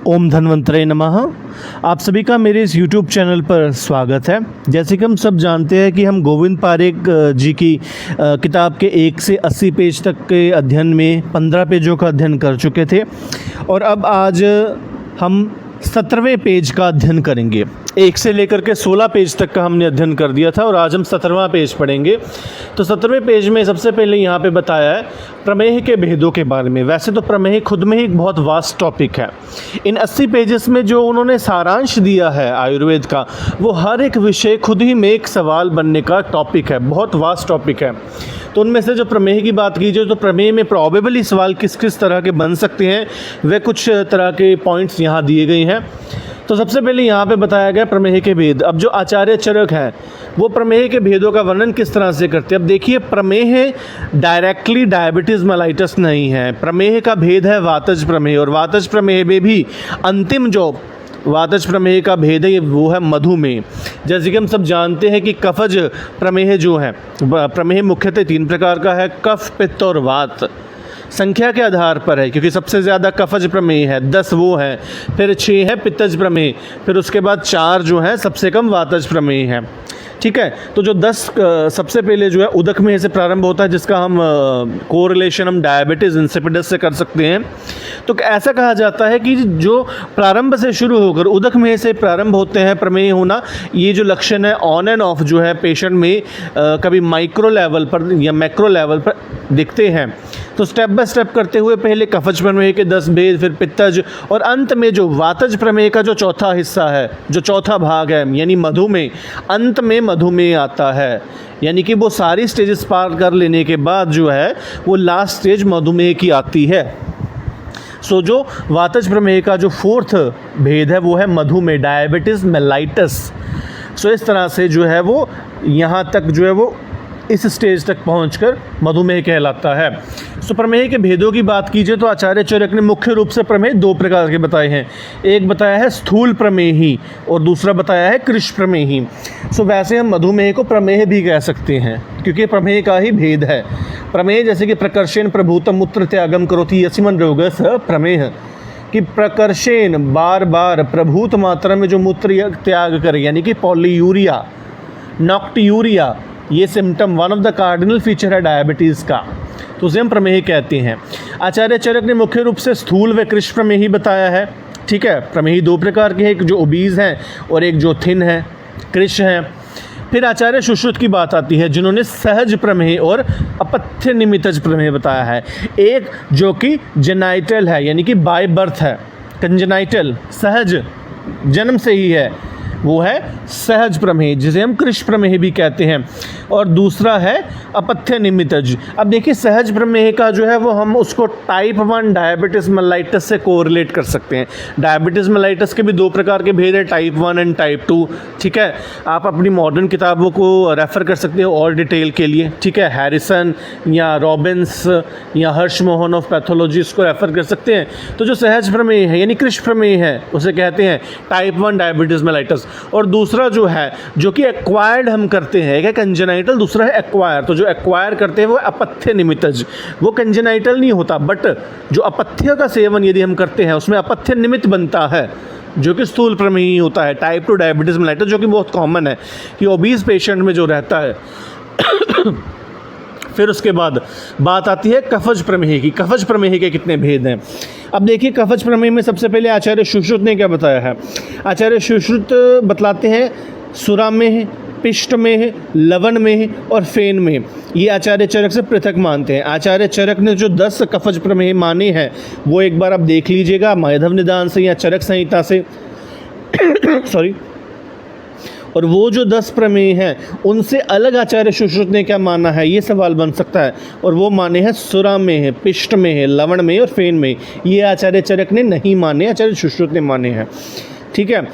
ओम धन्वंतरे नमः। आप सभी का मेरे इस YouTube चैनल पर स्वागत है। जैसे कि हम सब जानते हैं कि हम गोविंद पारेख जी की किताब के 1 से 80 पेज तक के अध्ययन में 15 पेजों का अध्ययन कर चुके थे और अब आज हम 17वें पेज का अध्ययन करेंगे। 1 से लेकर के 16 पेज तक का हमने अध्ययन कर दिया था और आज हम 17वां पेज पढ़ेंगे। तो 17वें पेज में सबसे पहले यहाँ पे बताया है प्रमेह के भेदों के बारे में। वैसे तो प्रमेह खुद में ही एक बहुत वास्ट टॉपिक है। इन 80 पेजेस में जो उन्होंने सारांश दिया है आयुर्वेद का, वो हर एक विषय खुद ही में एक सवाल बनने का टॉपिक है, बहुत वास्ट टॉपिक है। तो उनमें से जो प्रमेह की बात कीजिए तो प्रमेह में प्रॉबेबली सवाल किस किस तरह के बन सकते हैं, वे कुछ तरह के पॉइंट्स यहाँ दिए गए हैं। तो सबसे पहले यहाँ पे बताया गया प्रमेह के भेद। अब जो आचार्य चरक हैं वो प्रमेह के भेदों का वर्णन किस तरह से करते हैं। अब देखिए, प्रमेह डायरेक्टली डायबिटीज़ मेलाइटस नहीं है। प्रमेह का भेद है वातज प्रमेह, और वातज प्रमेह में भी अंतिम जो वातज प्रमेह का भेद है वो है मधुमेह। जैसे कि हम सब जानते हैं कि कफज प्रमेह जो है, प्रमेह मुख्यतः 3 प्रकार का है, कफ, पित्त और वात। संख्या के आधार पर है, क्योंकि सबसे ज़्यादा कफज प्रमेह है, 10 वो है, फिर 6 है पित्तज प्रमेह, फिर उसके बाद 4 जो है सबसे कम वातज प्रमेह है। ठीक है, तो जो 10 सबसे पहले जो है उदक में से प्रारंभ होता है, जिसका हम कोरिलेशन हम डायबिटीज़ इंसिपिडस से कर सकते हैं। तो ऐसा कहा जाता है कि जो प्रारंभ से शुरू होकर उदक में से प्रारंभ होते हैं प्रमेह होना, ये जो लक्षण है ऑन एंड ऑफ जो है पेशेंट में कभी माइक्रो लेवल पर या मैक्रो लेवल पर दिखते हैं। तो स्टेप बाय स्टेप करते हुए पहले कफज प्रमेह के 10 भेद, फिर पित्तज, और अंत में जो वातज प्रमेह का जो चौथा हिस्सा है, जो चौथा भाग है, यानी मधुमेह, अंत में मधुमेह आता है। यानी कि वो सारी स्टेजेस पार कर लेने के बाद जो है वो लास्ट स्टेज मधुमेह की आती है। सो जो वातज प्रमेह का जो 4th भेद है वो है मधुमेह, डायबिटीज़ मेलाइटस। सो इस तरह से जो है वो यहाँ तक जो है वो इस स्टेज तक पहुंचकर मधुमेह कहलाता है। सो प्रमेह के भेदों की बात कीजिए तो आचार्य चरक ने मुख्य रूप से प्रमेह 2 प्रकार के बताए हैं। एक बताया है स्थूल प्रमेही और दूसरा बताया है कृश प्रमेही। सो वैसे हम मधुमेह को प्रमेह भी कह सकते हैं, क्योंकि प्रमेह का ही भेद है। प्रमेह जैसे कि प्रकर्षेण प्रभूतम मूत्र त्यागम करोति यसिमन रोगस प्रमेह, कि प्रकर्षेण बार बार प्रभूत मात्रा में जो मूत्र त्याग करे, यानी कि पॉलीयूरिया, नॉक्टियूरिया, ये symptom one of the cardinal feature है डायबिटीज़ का, तो उसे हम प्रमेह कहते हैं। आचार्य चरक ने मुख्य रूप से स्थूल व कृश प्रमेही बताया है। ठीक है, प्रमेही 2 प्रकार के हैं, एक जो ओबीज़ हैं और एक जो थिन है, कृश हैं। फिर आचार्य सुश्रुत की बात आती है, जिन्होंने सहज प्रमेह और अपथ्य निमित्तज प्रमेह बताया है। एक जो कि जेनाइटल है, यानी कि बाय बर्थ है, कंजेनाइटल, सहज, जन्म से ही है, वो है सहज प्रमेह, जिसे हम कृश प्रमेह भी कहते हैं। और दूसरा है अपथ्य निमित्तज। अब देखिए, सहज प्रमेह का जो है वो हम उसको टाइप 1 डायबिटीज़ मेलाइटस से कोरिलेट कर सकते हैं। डायबिटीज़ मेलाइटस के भी 2 प्रकार के भेद हैं, टाइप 1 एंड टाइप 2। ठीक है, आप अपनी मॉडर्न किताबों को रेफ़र कर सकते हो और डिटेल के लिए। ठीक है, हैरिसन या रॉबिन्स या हर्ष मोहन ऑफ पैथोलॉजी, इसको रेफ़र कर सकते हैं। तो जो सहज प्रमेह है यानी कृश प्रमेह है, उसे कहते हैं टाइप 1 डायबिटीज़ मेलाइटस। और दूसरा जो है, जो कि एक्वायर्ड हम करते हैं, एक है कंजेनाइटल, दूसरा है एक्वायर। तो जो एक्वायर करते हैं वो अपथ्य निमित्तज, वो कंजेनाइटल नहीं होता, बट जो अपथ्य का सेवन यदि हम करते हैं उसमें अपथ्य निमित्त बनता है, जो कि स्थूल प्रमेही होता है, टाइप 2 डायबिटीज़ मेलाइटस, जो कि बहुत कॉमन है कि ओबीज पेशेंट में जो रहता है। फिर उसके बाद बात आती है कफज प्रमेह की। कफज प्रमेह के कितने भेद हैं। अब देखिए, कफज प्रमेह में सबसे पहले आचार्य सुश्रुत ने क्या बताया है। आचार्य सुश्रुत बतलाते हैं सुरा में, पिष्ट में, लवण में और फेन में, ये आचार्य चरक से पृथक मानते हैं। आचार्य चरक ने जो 10 कफज प्रमेह माने हैं वो एक बार आप देख लीजिएगा माधव निदान से या चरक संहिता से सॉरी। और वो जो 10 प्रमेह हैं उनसे अलग आचार्य सुश्रुत ने क्या माना है, ये सवाल बन सकता है। और वो माने हैं सुरा में है, पिष्ट में है, लवण में और फेन में। ये आचार्य चरक ने नहीं माने, आचार्य सुश्रुत ने माने हैं। ठीक है,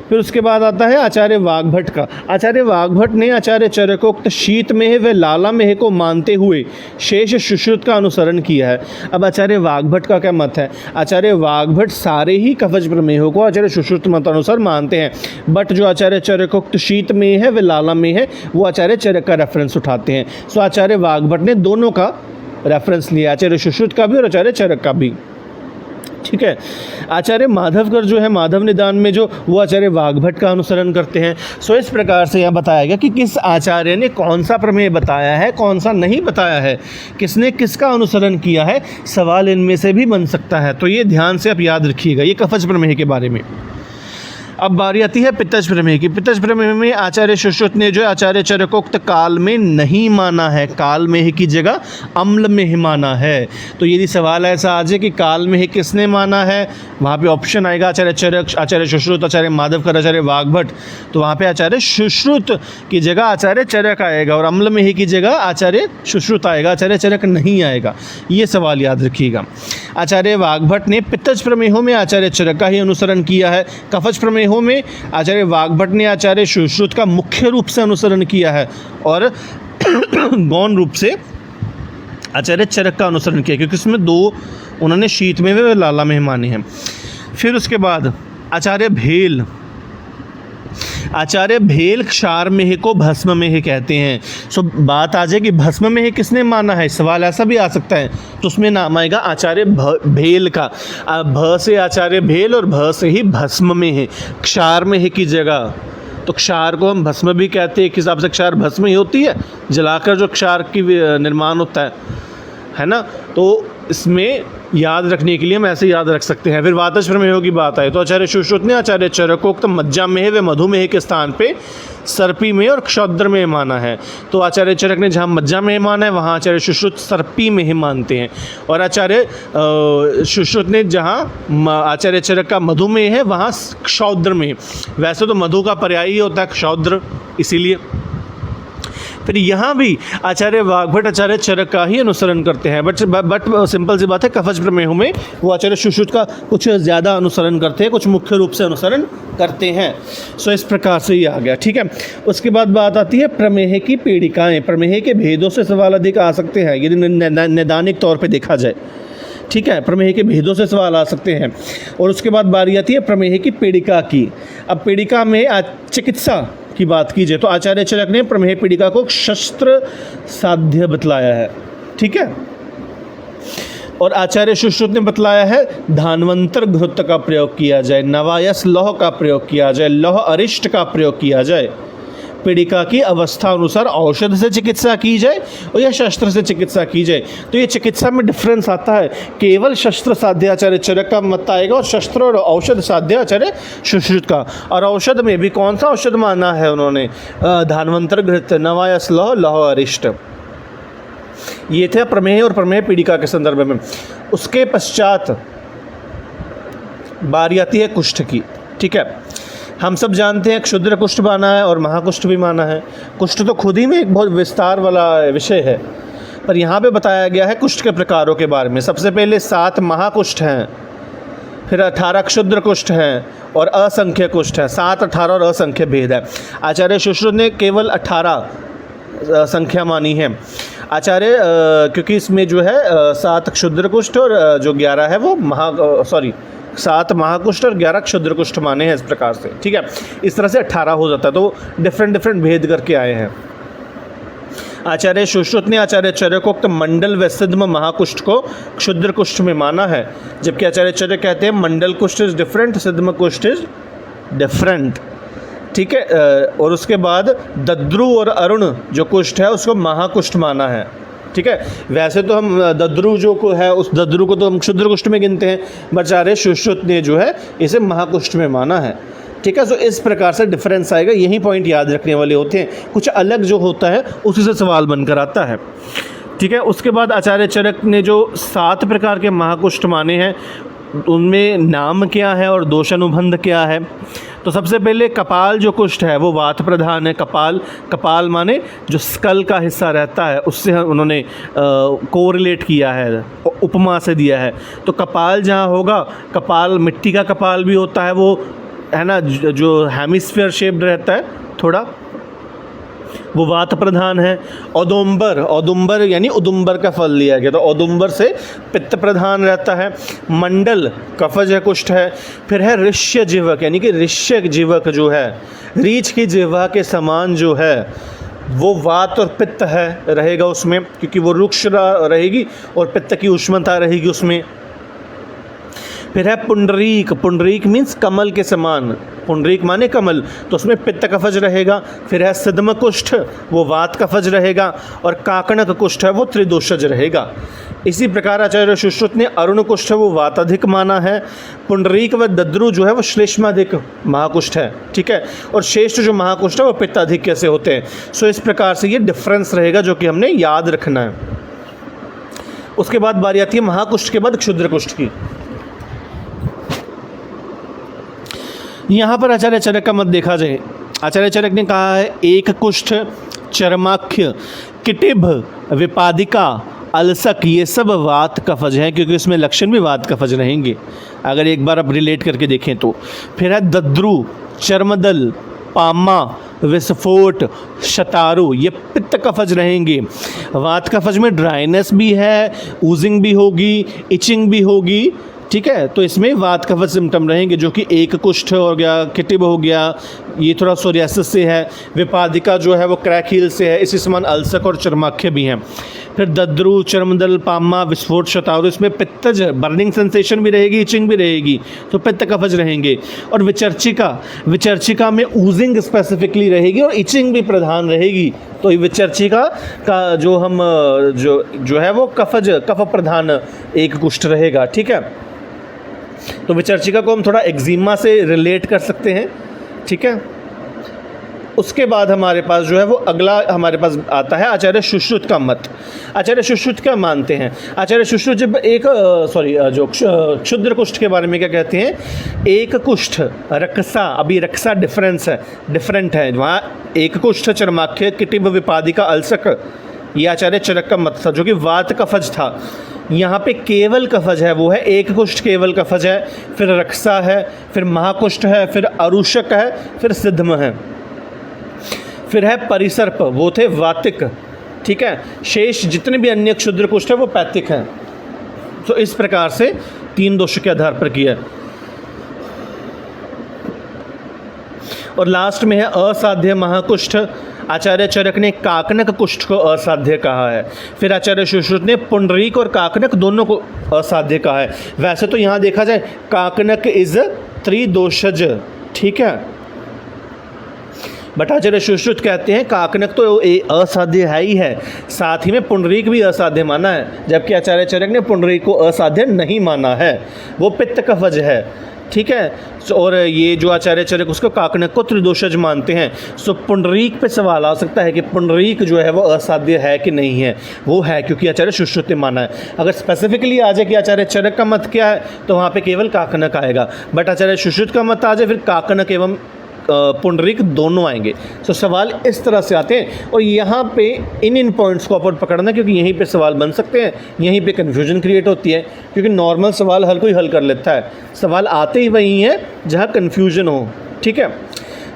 फिर उसके बाद आता है आचार्य वाग्भट का। आचार्य वाग्भट ने आचार्य चरकोक्त शीत में व लाला में को मानते हुए शेष सुश्रुत का अनुसरण किया है। अब आचार्य वाग्भट का क्या मत है। आचार्य वाग्भट सारे ही कफज प्रमेहों को आचार्य सुश्रुत मतानुसार मानते हैं, बट जो आचार्य चरकोक्त शीत में है व लाला में है वो आचार्य चरक का रेफरेंस उठाते हैं। सो आचार्य वाग्भट ने दोनों का रेफरेंस लिया, आचार्य सुश्रुत का भी और आचार्य चरक का भी। ठीक है। आचार्य माधवकर जो है माधव निदान में जो वो आचार्य वाग्भट का अनुसरण करते हैं। सो इस प्रकार से यह बताया गया कि किस आचार्य ने कौन सा प्रमेय बताया है, कौन सा नहीं बताया है, किसने किसका अनुसरण किया है, सवाल इनमें से भी बन सकता है। तो ये ध्यान से आप याद रखिएगा, ये कफज प्रमेय के बारे में। अब बारी आती है पित्तज प्रमेय की। पित्तज प्रमेय में आचार्य सुश्रुत ने जो आचार्य चरकोक्त काल में नहीं माना है, काल में ही की जगह अम्ल में ही माना है। तो यदि सवाल ऐसा आ जाए कि काल में ही किसने माना है, वहाँ पे ऑप्शन आएगा आचार्य चरक, आचार्य सुश्रुत, आचार्य माधवकर, आचार्य वाग्भट। तो वहाँ पे आचार्य सुश्रुत की जगह आचार्य चरक आएगा और अम्ल में ही की जगह आचार्य सुश्रुत आएगा, आचार्य चरक नहीं आएगा। ये सवाल याद रखिएगा। आचार्य वाग्भट ने पित्तज प्रमेयों में आचार्य चरक का ही अनुसरण किया है। कफज प्रमेयों में आचार्य वाग्भट ने आचार्य सुश्रुत का मुख्य रूप से अनुसरण किया है और गौण रूप से आचार्य चरक का अनुसरण किया, क्योंकि उसमें दो उन्होंने शीत में व लाला में माने हैं। फिर उसके बाद आचार्य भेल क्षार में को भस्म में ही कहते हैं। सो बात आ जाए कि भस्म में ही किसने माना है, सवाल ऐसा भी आ सकता है। तो उसमें नाम आएगा आचार्य भेल का। भ से आचार्य भेल और भ से ही भस्म में है, क्षार में ही की जगह। तो क्षार को हम भस्म भी कहते हैं, किस हिसाब से क्षार भस्म ही होती है, जलाकर जो क्षार की निर्माण होता है ना। तो इसमें याद रखने के लिए हम ऐसे याद रख सकते हैं। फिर वातज प्रमेयों की बात आए तो आचार्य सुश्रुत ने आचार्य चरकोक्त मज्जा में व मधुमेह के स्थान पे सर्पी में और क्षौद्र में माना है। तो आचार्य चरक ने जहाँ मज्जा में माना है वहाँ आचार्य सुश्रुत सर्पी में ही मानते हैं, और आचार्य सुश्रुत ने जहाँ आचार्य चरक का मधुमेह है वहाँ क्षौद्र में। वैसे तो मधु का पर्याय ही होता है क्षौद्र, इसीलिए। फिर यहाँ भी आचार्य वाग्भट आचार्य चरक का ही अनुसरण करते हैं, बट सिंपल सी बात है, कफज प्रमेयों में वो आचार्य सुश्रुत का कुछ ज़्यादा अनुसरण करते हैं, कुछ मुख्य रूप से अनुसरण करते हैं। सो इस प्रकार से ये आ गया, ठीक है। उसके बाद बात आती है प्रमेय की पीड़िकाएँ। प्रमेय के भेदों से सवाल अधिक आ सकते हैं यदि नैदानिक तौर पर देखा जाए, ठीक है। प्रमेय के भेदों से सवाल आ सकते हैं। और उसके बाद बारी आती है प्रमेय की पीड़िका की। अब पीड़िका में चिकित्सा की बात की जाए तो आचार्य चरक ने प्रमेय पीड़िका को शस्त्र साध्य बतलाया है, ठीक है। और आचार्य सुश्रुत ने बतलाया है धान्वंतर घृत का प्रयोग किया जाए, नवायस लौह का प्रयोग किया जाए, लौह अरिष्ट का प्रयोग किया जाए। पीड़िका की अवस्था अनुसार औषध से चिकित्सा की जाए और या शस्त्र से चिकित्सा की जाए। तो ये चिकित्सा में डिफरेंस आता है, केवल शस्त्र साध्य आचार्य चरक का मत आएगा और शस्त्र और औषध साध्य आचार्य सुश्रुत का। और औषध में भी कौन सा औषध माना है उन्होंने, धान्वंतर घृत, नवायस लौह, लौह अरिष्ट। ये थे प्रमेय और प्रमेय पीड़िका के संदर्भ में। उसके पश्चात बारी आती है कुष्ठ की, ठीक है। हम सब जानते हैं क्षुद्र कुष्ठ माना है और महाकुष्ठ भी माना है। कुष्ठ तो खुद ही में एक बहुत विस्तार वाला विषय है, पर यहाँ पे बताया गया है कुष्ठ के प्रकारों के बारे में। सबसे पहले 7 महाकुष्ठ हैं, फिर 18 क्षुद्र कुष्ठ हैं और असंख्य कुष्ठ हैं। 7, 18 और असंख्य भेद है। आचार्य सुश्रुत ने केवल 18 संख्या मानी है आचार्य, क्योंकि इसमें जो है 7 क्षुद्र कुष्ठ और जो 11 है वो 7 महाकुष्ठ और 11 क्षुद्र कुष्ठ माने हैं इस प्रकार से, ठीक है। इस तरह से 18 हो जाता है, तो डिफरेंट भेद करके आए हैं। आचार्य सुश्रुत ने आचार्य चरकोक्त मंडल व सिद्म महाकुष्ठ को क्षुद्र कुष्ठ में माना है, जबकि आचार्य चरक कहते हैं मंडल कुष्ठ इज डिफरेंट, सिद्म कुष्ठ इज डिफरेंट, ठीक है। और उसके बाद दद्रु और अरुण जो कुष्ठ है उसको महाकुष्ठ माना है, ठीक है। वैसे तो हम दद्रु जो को है उस दद्रु को तो हम क्षुद्र कुष्ठ में गिनते हैं, बट आचार्य सुश्रुत ने जो है इसे महाकुष्ठ में माना है, ठीक है। सो इस प्रकार से डिफरेंस आएगा, यही पॉइंट याद रखने वाले होते हैं। कुछ अलग जो होता है उसी से सवाल बनकर आता है, ठीक है। उसके बाद आचार्य चरक ने जो 7 प्रकार के महाकुष्ठ माने हैं उनमें नाम क्या है और दोषानुबंध क्या है। तो सबसे पहले कपाल जो कुष्ठ है वो वात प्रधान है। कपाल माने जो स्कल का हिस्सा रहता है, उससे उन्होंने कोरिलेट किया है, उपमा से दिया है। तो कपाल जहाँ होगा, कपाल मिट्टी का कपाल भी होता है, वो है ना जो हेमिस्फीयर शेप्ड रहता है थोड़ा, वो वात प्रधान है। औदुंबर यानी उदुंबर का फल लिया गया, तो औदुंबर से पित्त प्रधान रहता है। मंडल कफज है, कुष्ठ है। फिर है ऋष्य जीवक, यानी कि ऋष्य जीवक जो है, रीछ की जिह्वा के समान जो है, वो वात और पित्त है रहेगा उसमें, क्योंकि वो रुक्ष रहेगी और पित्त की उष्णता रहेगी उसमें। फिर है पुंडरीक, पुंडरीक मीन्स कमल के समान, पुंडरीक माने कमल, तो उसमें पित्त कफज रहेगा। फिर है सिद्धम कुष्ठ, वो वात कफज रहेगा। और काकणक कुष्ठ है वो त्रिदोषज रहेगा। इसी प्रकार आचार्य सुश्रुत ने अरुण कुष्ठ वो वाताधिक माना है। पुंडरीक व दद्रु जो है वो श्लेष्माधिक महाकुष्ठ है, ठीक है। और श्रेष्ठ जो महाकुष्ठ है वो पित्ताधिक कैसे होते हैं। सो इस प्रकार से ये डिफरेंस रहेगा जो कि हमने याद रखना है। उसके बाद बारी आती है महाकुष्ठ के बाद क्षुद्र कुष्ठ की। यहाँ पर आचार्य चरक का मत देखा जाए। आचार्य चरक ने कहा है एक कुष्ठ, चर्माख्य, किटिभ, विपादिका, अलसक, ये सब वात कफज हैं, क्योंकि इसमें लक्षण भी वात कफज रहेंगे अगर एक बार आप रिलेट करके देखें तो। फिर है दद्रु, चर्मदल, पामा, विस्फोट, शतारु, ये पित्त कफज रहेंगे। वात कफज में ड्राइनेस भी है, ऊजिंग भी होगी, इचिंग भी होगी, ठीक है। तो इसमें वात कफज सिम्टम रहेंगे जो कि एक कुष्ठ हो गया, किटिब हो गया, ये थोड़ा सोरियासिस से है। विपादिका जो है वो क्रैक हील से है। इसी समान अलसक और चर्माख्य भी हैं। फिर दद्रु, चर्मदल, पामा, विस्फोट, शतारु, इसमें पित्तज, बर्निंग सेंसेशन भी रहेगी, इचिंग भी रहेगी, तो पित्त कफज रहेंगे। और विचर्चिका, विचर्चिका में ऊजिंग स्पेसिफिकली रहेगी और इचिंग भी प्रधान रहेगी। तो विचर्चिका का जो है वो कफज, कफ प्रधान एक कुष्ठ रहेगा, ठीक है। तो विचर्चिका को हम थोड़ा एक्जिमा से रिलेट कर सकते हैं, ठीक है। उसके बाद हमारे पास जो है वो अगला हमारे पास आता है आचार्य सुश्रुत का मत। आचार्य सुश्रुत क्या मानते हैं। आचार्य सुश्रुत जब जो क्षुद्र कुष्ठ के बारे में क्या कहते हैं, एक कुष्ठ रक्सा, अभी रक्सा डिफरेंट है, वहाँ एक कुष्ठ, चर्माख्य, किटिब, विपादिका, अलसक, ये आचार्य चरक का मत था जो कि वात कफज था। यहाँ पे केवल कफज है वो है एक कुष्ठ केवल कफज है, फिर रक्सा है, फिर महाकुष्ठ है, फिर अरुषक है, फिर सिद्धम है, फिर है परिसर्प, वो थे वातिक, ठीक है। शेष जितने भी अन्य क्षुद्र कुष्ठ है वो पैतिक हैं। तो इस प्रकार से 3 दोष के आधार पर किया। और लास्ट में है असाध्य महाकुष्ठ। आचार्य चरक ने काकनक कुष्ठ को असाध्य कहा है। फिर आचार्य सुश्रुत ने पुंडरीक और काकनक दोनों को असाध्य कहा है। वैसे तो यहाँ देखा जाए काकनक इज त्रिदोषज, ठीक है, बट आचार्य सुश्रुत कहते हैं काकनक तो असाध्य है ही है, साथ ही में पुंडरीक भी असाध्य माना है, जबकि आचार्य चरक ने पुंडरीक को असाध्य नहीं माना है, वो पित्त कफज है, ठीक है। और ये जो आचार्य चरक उसको काकनक को त्रिदोषज मानते हैं। सो पुंडरीक पे सवाल आ सकता है कि पुंडरीक जो है वो असाध्य है कि नहीं है। वो है, क्योंकि आचार्य सुश्रुत ने माना है। अगर स्पेसिफिकली आ जाए कि आचार्य चरक का मत क्या है तो वहाँ पे केवल काकनक आएगा, बट आचार्य सुश्रुत का मत आ जाए फिर काकनक एवं पुंडरीक दोनों आएंगे। सो सवाल इस तरह से आते हैं और यहाँ पे इन पॉइंट्स को अपन पकड़ना, क्योंकि यहीं पे सवाल बन सकते हैं, यहीं पे कन्फ्यूजन क्रिएट होती है, क्योंकि नॉर्मल सवाल हर कोई हल कर लेता है, सवाल आते ही वहीं हैं जहाँ कन्फ्यूजन हो, ठीक है।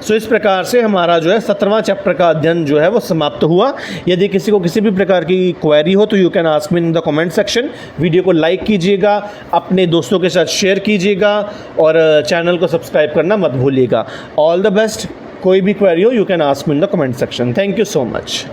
सो इस प्रकार से हमारा जो है 17वां चैप्टर का अध्ययन जो है वो समाप्त हुआ। यदि किसी को किसी भी प्रकार की क्वेरी हो तो you can ask me in the comment section. Video को लाइक कीजिएगा, अपने दोस्तों के साथ शेयर कीजिएगा और चैनल को सब्सक्राइब करना मत भूलिएगा। All the best. कोई भी क्वेरी हो you can ask me in the comment section. Thank you so much.